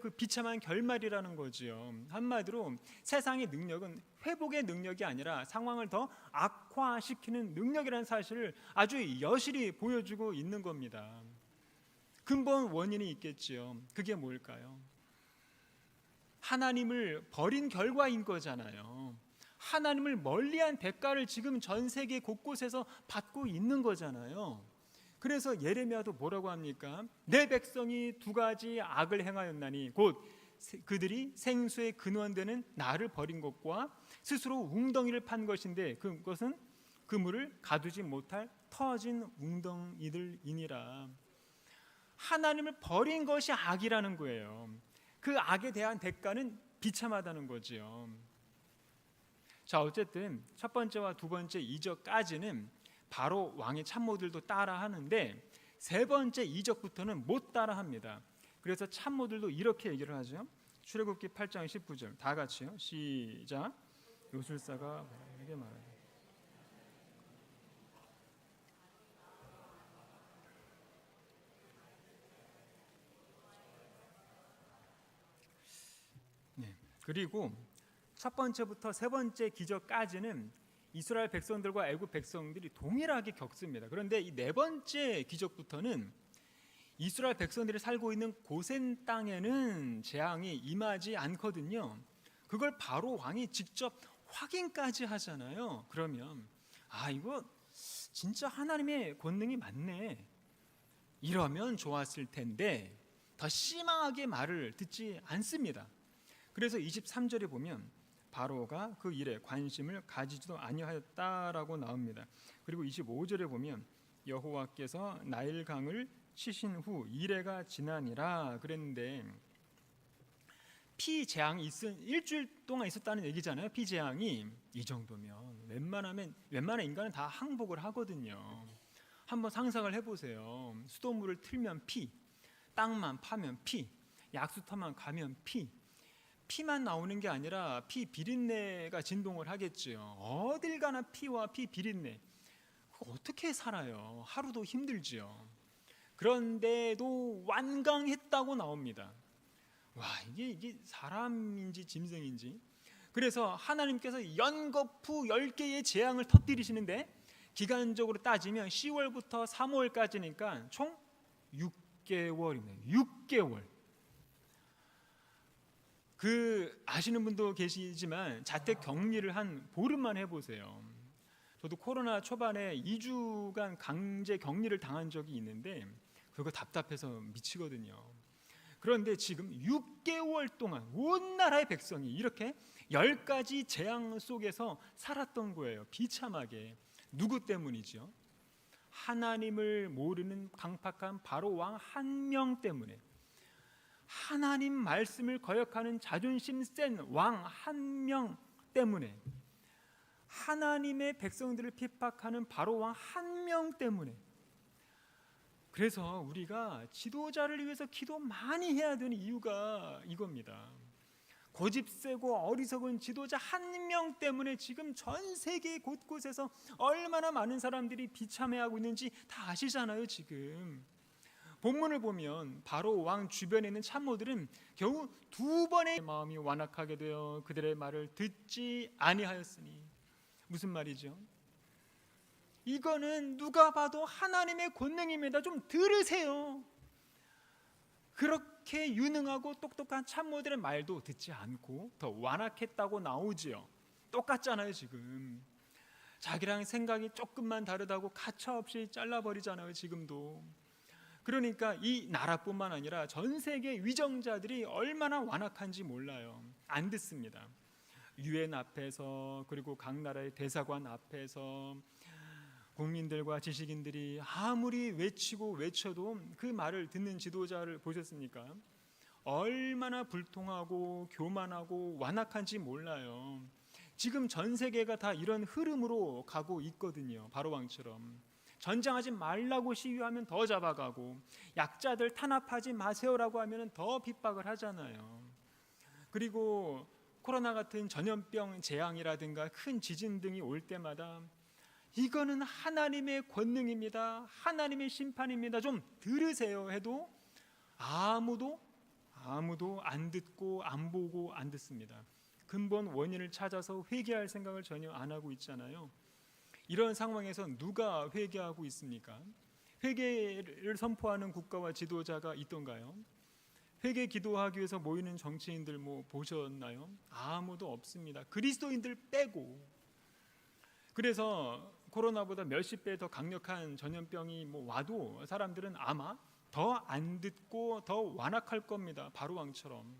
그 비참한 결말이라는 거죠. 한마디로 세상의 능력은 회복의 능력이 아니라 상황을 더 악화시키는 능력이라는 사실을 아주 여실히 보여주고 있는 겁니다. 근본 원인이 있겠지요. 그게 뭘까요? 하나님을 버린 결과인 거잖아요. 하나님을 멀리한 대가를 지금 전 세계 곳곳에서 받고 있는 거잖아요. 그래서 예레미야도 뭐라고 합니까? 내 백성이 두 가지 악을 행하였나니 곧 그들이 생수의 근원되는 나를 버린 것과 스스로 웅덩이를 판 것인데 그것은 그물을 가두지 못할 터진 웅덩이들이니라. 하나님을 버린 것이 악이라는 거예요. 그 악에 대한 대가는 비참하다는 거지요. 자, 어쨌든 첫 번째와 두 번째 이적까지는 바로 왕의 참모들도 따라하는데 세 번째 이적부터는 못 따라합니다. 그래서 참모들도 이렇게 얘기를 하죠. 출애굽기 8장 19절 다 같이요. 시작. 요술사가 이렇게 말해요. 그리고 첫 번째부터 세 번째 기적까지는 이스라엘 백성들과 애굽 백성들이 동일하게 겪습니다. 그런데 이 네 번째 기적부터는 이스라엘 백성들이 살고 있는 고센 땅에는 재앙이 임하지 않거든요. 그걸 바로 왕이 직접 확인까지 하잖아요. 그러면 이거 진짜 하나님의 권능이 맞네, 이러면 좋았을 텐데 더 심하게 말을 듣지 않습니다. 그래서 23절에 보면 바로가 그 일에 관심을 가지지도 아니하였다라고 나옵니다. 그리고 25절에 보면 여호와께서 나일강을 치신 후 이레가 지나니라 그랬는데, 피재앙이 일주일 동안 있었다는 얘기잖아요. 피재앙이 이 정도면 웬만한 인간은 다 항복을 하거든요. 한번 상상을 해보세요. 수돗물을 틀면 피, 땅만 파면 피, 약수터만 가면 피만 나오는 게 아니라 피 비린내가 진동을 하겠죠. 어딜 가나 피와 피 비린내. 그거 어떻게 살아요? 하루도 힘들지요. 그런데도 완강했다고 나옵니다. 와, 이게 사람인지 짐승인지. 그래서 하나님께서 연거푸 10개의 재앙을 터뜨리시는데, 기간적으로 따지면 10월부터 3월까지니까 총 6개월입니다. 6개월. 아시는 분도 계시지만 자택 격리를 한 보름만 해보세요. 저도 코로나 초반에 2주간 강제 격리를 당한 적이 있는데 그거 답답해서 미치거든요. 그런데 지금 6개월 동안 온 나라의 백성이 이렇게 10가지 재앙 속에서 살았던 거예요. 비참하게. 누구 때문이죠? 하나님을 모르는 강팍한 바로 왕 한 명 때문에, 하나님 말씀을 거역하는 자존심 센 왕 한 명 때문에, 하나님의 백성들을 핍박하는 바로 왕 한 명 때문에. 그래서 우리가 지도자를 위해서 기도 많이 해야 되는 이유가 이겁니다. 고집세고 어리석은 지도자 한 명 때문에 지금 전 세계 곳곳에서 얼마나 많은 사람들이 비참해하고 있는지 다 아시잖아요. 지금 본문을 보면 바로 왕 주변에 있는 참모들은 겨우 2번의 마음이 완악하게 되어 그들의 말을 듣지 아니하였으니. 무슨 말이죠? 이거는 누가 봐도 하나님의 권능입니다. 좀 들으세요. 그렇게 유능하고 똑똑한 참모들의 말도 듣지 않고 더 완악했다고 나오지요. 똑같잖아요. 지금 자기랑 생각이 조금만 다르다고 가차없이 잘라버리잖아요. 지금도. 그러니까 이 나라뿐만 아니라 전 세계 위정자들이 얼마나 완악한지 몰라요. 안 듣습니다. 유엔 앞에서, 그리고 각 나라의 대사관 앞에서 국민들과 지식인들이 아무리 외치고 외쳐도 그 말을 듣는 지도자를 보셨습니까? 얼마나 불통하고 교만하고 완악한지 몰라요. 지금 전 세계가 다 이런 흐름으로 가고 있거든요. 바로 왕처럼. 전쟁하지 말라고 시위하면 더 잡아가고, 약자들 탄압하지 마세요라고 하면 더 핍박을 하잖아요. 그리고 코로나 같은 전염병 재앙이라든가 큰 지진 등이 올 때마다 이거는 하나님의 권능입니다. 하나님의 심판입니다. 좀 들으세요 해도 아무도 안 듣고 안 보고 안 듣습니다. 근본 원인을 찾아서 회개할 생각을 전혀 안 하고 있잖아요. 이런 상황에서 누가 회개하고 있습니까? 회개를 선포하는 국가와 지도자가 있던가요? 회개 기도하기 위해서 모이는 정치인들 보셨나요? 아무도 없습니다. 그리스도인들 빼고. 그래서 코로나보다 몇십 배 더 강력한 전염병이 와도 사람들은 아마 더 안 듣고 더 완악할 겁니다. 바로 왕처럼.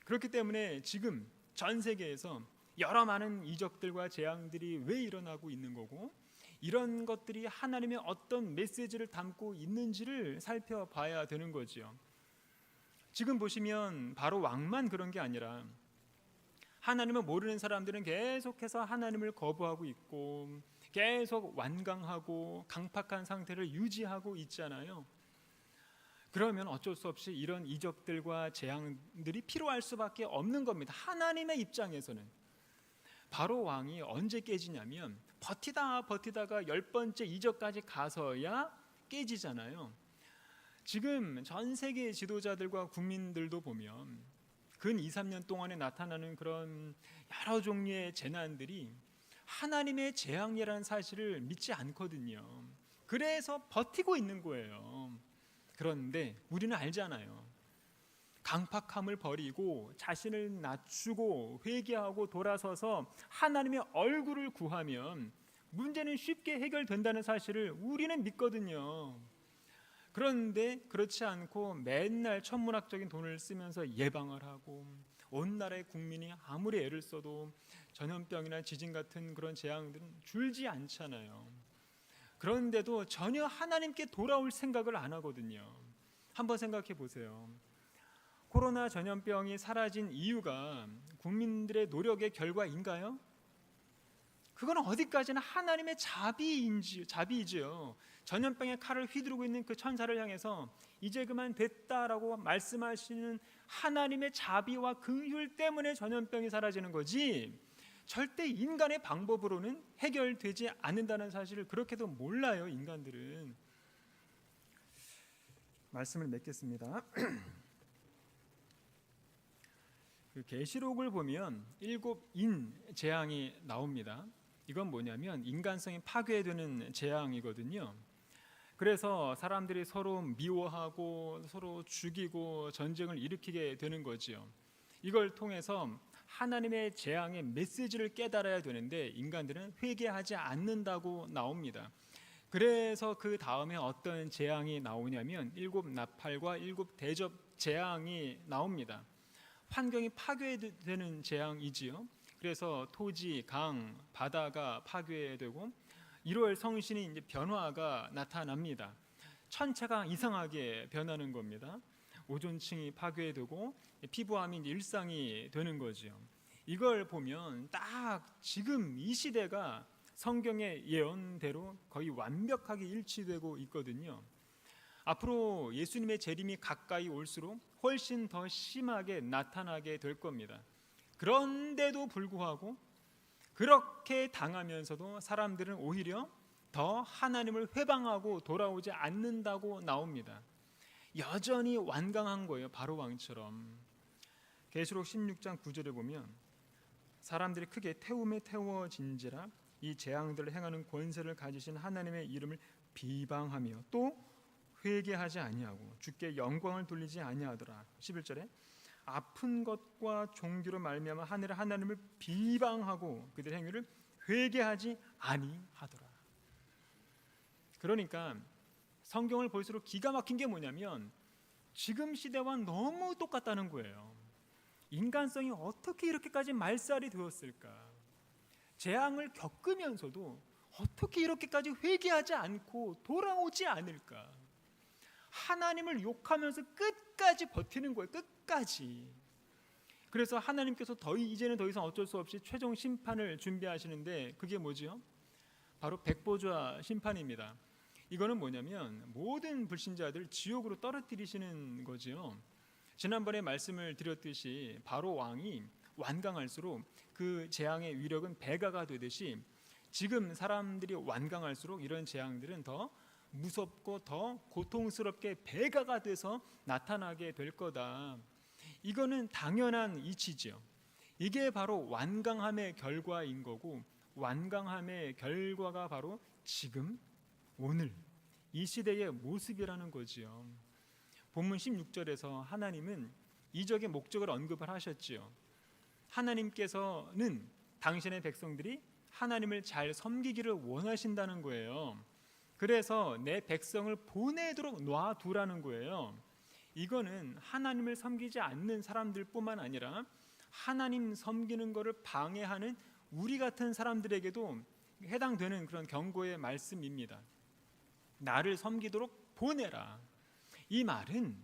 그렇기 때문에 지금 전 세계에서 여러 많은 이적들과 재앙들이 왜 일어나고 있는 거고, 이런 것들이 하나님의 어떤 메시지를 담고 있는지를 살펴봐야 되는 거지요. 지금 보시면 바로 왕만 그런 게 아니라 하나님을 모르는 사람들은 계속해서 하나님을 거부하고 있고 계속 완강하고 강팍한 상태를 유지하고 있잖아요. 그러면 어쩔 수 없이 이런 이적들과 재앙들이 필요할 수밖에 없는 겁니다. 하나님의 입장에서는. 바로 왕이 언제 깨지냐면 버티다가 10번째 이적까지 가서야 깨지잖아요. 지금 전 세계 지도자들과 국민들도 보면 근 2, 3년 동안에 나타나는 그런 여러 종류의 재난들이 하나님의 재앙이라는 사실을 믿지 않거든요. 그래서 버티고 있는 거예요. 그런데 우리는 알잖아요. 강팍함을 버리고 자신을 낮추고 회개하고 돌아서서 하나님의 얼굴을 구하면 문제는 쉽게 해결된다는 사실을 우리는 믿거든요. 그런데 그렇지 않고 맨날 천문학적인 돈을 쓰면서 예방을 하고 온 나라의 국민이 아무리 애를 써도 전염병이나 지진 같은 그런 재앙들은 줄지 않잖아요. 그런데도 전혀 하나님께 돌아올 생각을 안 하거든요. 한번 생각해 보세요. 코로나 전염병이 사라진 이유가 국민들의 노력의 결과인가요? 그건 어디까지나 하나님의 자비이지요. 전염병의 칼을 휘두르고 있는 그 천사를 향해서 이제 그만 됐다라고 말씀하시는 하나님의 자비와 긍휼 때문에 전염병이 사라지는 거지, 절대 인간의 방법으로는 해결되지 않는다는 사실을 그렇게도 몰라요. 인간들은. 말씀을 맺겠습니다. 그 계시록을 보면 7인 재앙이 나옵니다. 이건 뭐냐면 인간성이 파괴되는 재앙이거든요. 그래서 사람들이 서로 미워하고 서로 죽이고 전쟁을 일으키게 되는 거지요. 이걸 통해서 하나님의 재앙의 메시지를 깨달아야 되는데 인간들은 회개하지 않는다고 나옵니다. 그래서 그 다음에 어떤 재앙이 나오냐면 7 나팔과 7 대접 재앙이 나옵니다. 환경이 파괴되는 재앙이지요. 그래서 토지, 강, 바다가 파괴되고 1월 성신이 이제 변화가 나타납니다. 천체가 이상하게 변하는 겁니다. 오존층이 파괴되고 피부암이 일상이 되는 거죠. 이걸 보면 딱 지금 이 시대가 성경의 예언대로 거의 완벽하게 일치되고 있거든요. 앞으로 예수님의 재림이 가까이 올수록 훨씬 더 심하게 나타나게 될 겁니다. 그런데도 불구하고 그렇게 당하면서도 사람들은 오히려 더 하나님을 회방하고 돌아오지 않는다고 나옵니다. 여전히 완강한 거예요. 바로 왕처럼. 계시록 16장 9절에 보면 사람들이 크게 태움에 태워진지라 이 재앙들을 행하는 권세를 가지신 하나님의 이름을 비방하며 또 회개하지 아니하고 주께 영광을 돌리지 아니하더라. 11절에 아픈 것과 종교로 말미암아 하늘의 하나님을 비방하고 그들의 행위를 회개하지 아니하더라. 그러니까 성경을 볼수록 기가 막힌 게 뭐냐면 지금 시대와 너무 똑같다는 거예요. 인간성이 어떻게 이렇게까지 말살이 되었을까? 재앙을 겪으면서도 어떻게 이렇게까지 회개하지 않고 돌아오지 않을까? 하나님을 욕하면서 끝까지 버티는 거예요. 끝까지. 그래서 하나님께서 이제는 더 이상 어쩔 수 없이 최종 심판을 준비하시는데 그게 뭐죠? 바로 백보좌 심판입니다. 이거는 뭐냐면 모든 불신자들 지옥으로 떨어뜨리시는 거죠. 지난번에 말씀을 드렸듯이 바로 왕이 완강할수록 그 재앙의 위력은 배가가 되듯이 지금 사람들이 완강할수록 이런 재앙들은 더 무섭고 더 고통스럽게 배가가 돼서 나타나게 될 거다. 이거는 당연한 이치죠. 이게 바로 완강함의 결과인 거고 완강함의 결과가 바로 지금 오늘 이 시대의 모습이라는 거지요. 본문 16절에서 하나님은 이적의 목적을 언급을 하셨지요. 하나님께서는 당신의 백성들이 하나님을 잘 섬기기를 원하신다는 거예요. 그래서 내 백성을 보내도록 놔두라는 거예요. 이거는 하나님을 섬기지 않는 사람들뿐만 아니라 하나님 섬기는 것을 방해하는 우리 같은 사람들에게도 해당되는 그런 경고의 말씀입니다. 나를 섬기도록 보내라. 이 말은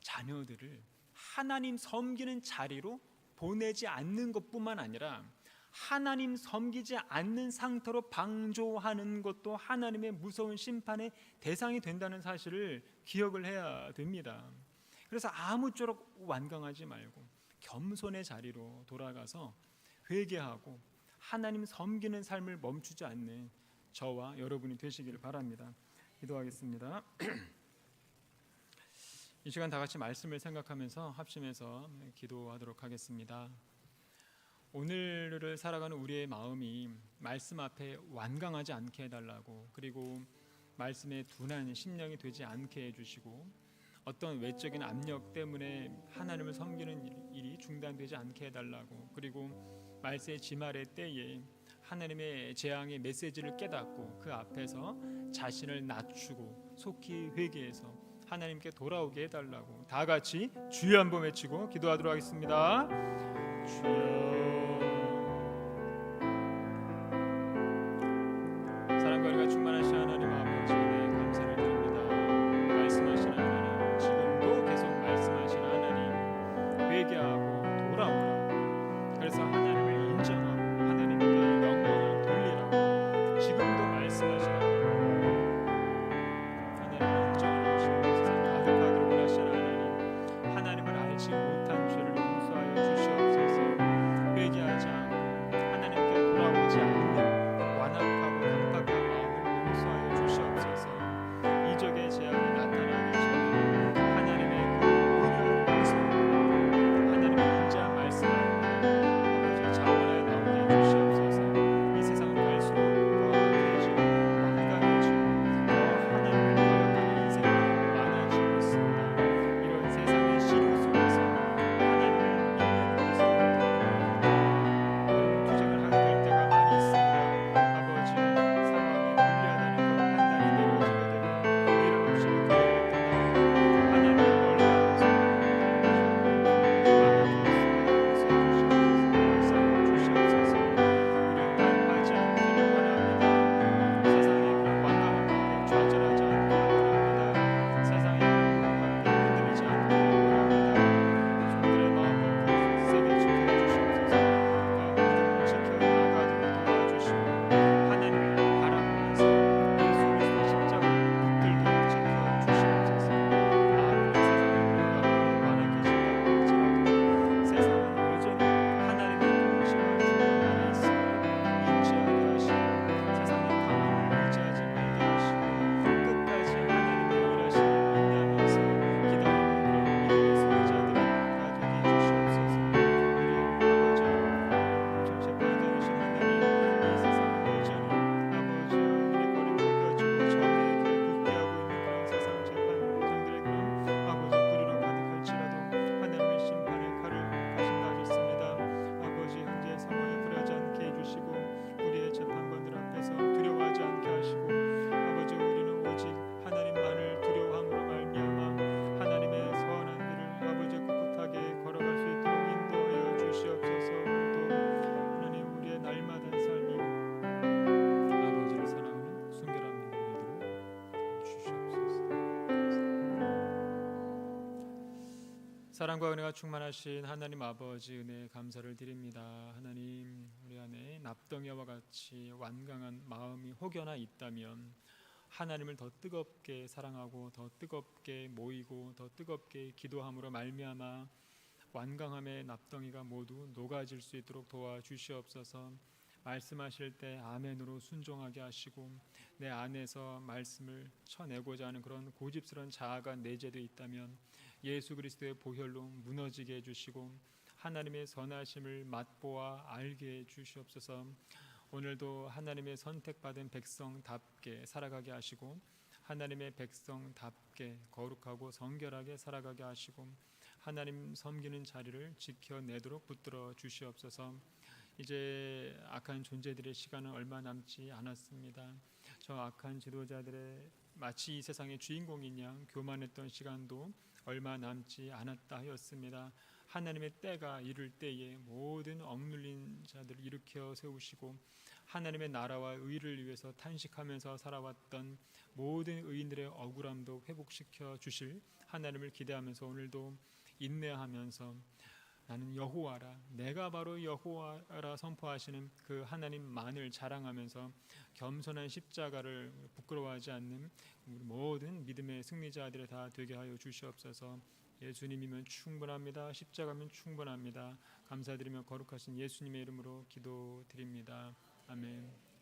자녀들을 하나님 섬기는 자리로 보내지 않는 것뿐만 아니라 하나님 섬기지 않는 상태로 방조하는 것도 하나님의 무서운 심판의 대상이 된다는 사실을 기억을 해야 됩니다. 그래서 아무쪼록 완강하지 말고 겸손의 자리로 돌아가서 회개하고 하나님 섬기는 삶을 멈추지 않는 저와 여러분이 되시기를 바랍니다. 기도하겠습니다. 이 시간 다 같이 말씀을 생각하면서 합심해서 기도하도록 하겠습니다. 오늘을 살아가는 우리의 마음이 말씀 앞에 완강하지 않게 해달라고, 그리고 말씀에 둔한 심령이 되지 않게 해주시고 어떤 외적인 압력 때문에 하나님을 섬기는 일이 중단되지 않게 해달라고, 그리고 말세의 지말의 때에 하나님의 재앙의 메시지를 깨닫고 그 앞에서 자신을 낮추고 속히 회개해서 하나님께 돌아오게 해달라고 다 같이 주여 한번 외치고 기도하도록 하겠습니다. 주여. 사랑과 은혜가 충만하신 하나님 아버지, 네, 감사를 드립니다. 말씀하신 하나님, 지금도 계속 말씀하신 하나님, 회개하고 돌아오라. 그래서 하나님을 인정하고 하나님께 영광을 돌리라고 지금도 말씀하신 하나님을 인정하고 세상 가득하기를 원하시는 하나님, 하나님을 알지 못한 죄를 용서하여 주시옵소서. 회개하지 않고 하나님께 돌아오지 않는 완악하고 강팍한 마음을 용서하여 주시옵소서. 이적의 제약이 나타나기 전에 하나님의 그 은혜를 용서하고 하나님의 인자한 말씀을 아버지 자원하여 나오게 해주시옵소서. 이 세상을 갈수록 더 악해지고 막강해지고 더 하나님을 거역하는 인생이 많아지고 있습니다. 이런 세상의 시류 속에서 하나님을 믿는 그리스도인들 투쟁을 하게 될 때가 많이 있습니다. 아버지, 상황이 불리하다는 걸 판단이 내려지게 되고 우리를 없이 교회를 떠나고 하나님을 멀리하면서 주시옵소서. 우리를 타협하지 않기를 원합니다. 세상의 그런 완강한 법에 좌절하지 않기를 원합니다. 세상의 그런 법에 흔들리지 않기를 원합니다. 종들의 마음을 굳세게 지켜주시옵소서. 믿음을 지켜나가도록 도와주시고 하나님을 바라보면서 예수 그리스도의 십자가를 붙들도록 지켜주시옵소서. 아무리 세상의 불가능하고 완악해진다고 할지라도 세상은 여전히 하나님의 통치와 주권 아래 있음을 인지하게 하시고 세상의 강함을 의지하지 말게 하시고 끝까지 하나님의 일하심을 인내하면서 기다리는 그런 믿음의 소유자들이 다 되게 해주시옵소서. 우리 아버지, 천체권자이신 하나님, 이 세상은 여전히 아버지 은혜권에 묶여지고 적에게 굽게하고 있는 그런 세상 재판정들의 그런 아버지 뿌리로 가득할지라도 하나님의 심판의 칼을 가신다 하셨습니다. 아버지, 현재 상황에 불하지 않게 해주시고 우리의 재판관들 앞에서 두려워하지 않게 하시고 아버지, 우리는 오직 하나님만을 두려워함으로 말미암아 하나님의 선한 길을 아버지 꿋꿋하게 걸어갈 수 있도록 인도하여 주시옵소서. 또 하나님, 우리의 날마다의 삶이 아버지를 사랑하는 순결한 믿음이 되도록 주시옵소서. 사랑과 은혜가 충만하신 하나님 아버지, 은혜에 감사를 드립니다. 하나님, 우리 안에 납덩이와 같이 완강한 마음이 혹여나 있다면 하나님을 더 뜨겁게 사랑하고 더 뜨겁게 모이고 더 뜨겁게 기도함으로 말미암아 완강함의 납덩이가 모두 녹아질 수 있도록 도와주시옵소서. 말씀하실 때 아멘으로 순종하게 하시고 내 안에서 말씀을 쳐내고자 하는 그런 고집스러운 자아가 내재되어 있다면 예수 그리스도의 보혈로 무너지게 해주시고 하나님의 선하심을 맛보아 알게 해주시옵소서. 오늘도 하나님의 선택받은 백성답게 살아가게 하시고 하나님의 백성답게 거룩하고 성결하게 살아가게 하시고 하나님 섬기는 자리를 지켜내도록 붙들어 주시옵소서. 이제 악한 존재들의 시간은 얼마 남지 않았습니다. 저 악한 지도자들의 마치 이 세상의 주인공인 양 교만했던 시간도 얼마 남지 않았다 하였습니다. 하나님의 때가 이를 때에 모든 억눌린 자들을 일으켜 세우시고 하나님의 나라와 의를 위해서 탄식하면서 살아왔던 모든 의인들의 억울함도 회복시켜 주실 하나님을 기대하면서 오늘도 인내하면서 나는 여호와라, 내가 바로 여호와라 선포하시는 그 하나님만을 자랑하면서 겸손한 십자가를 부끄러워하지 않는 모든 믿음의 승리자들이 다 되게 하여 주시옵소서. 예수님이면 충분합니다. 십자가면 충분합니다. 감사드리며 거룩하신 예수님의 이름으로 기도드립니다. 아멘.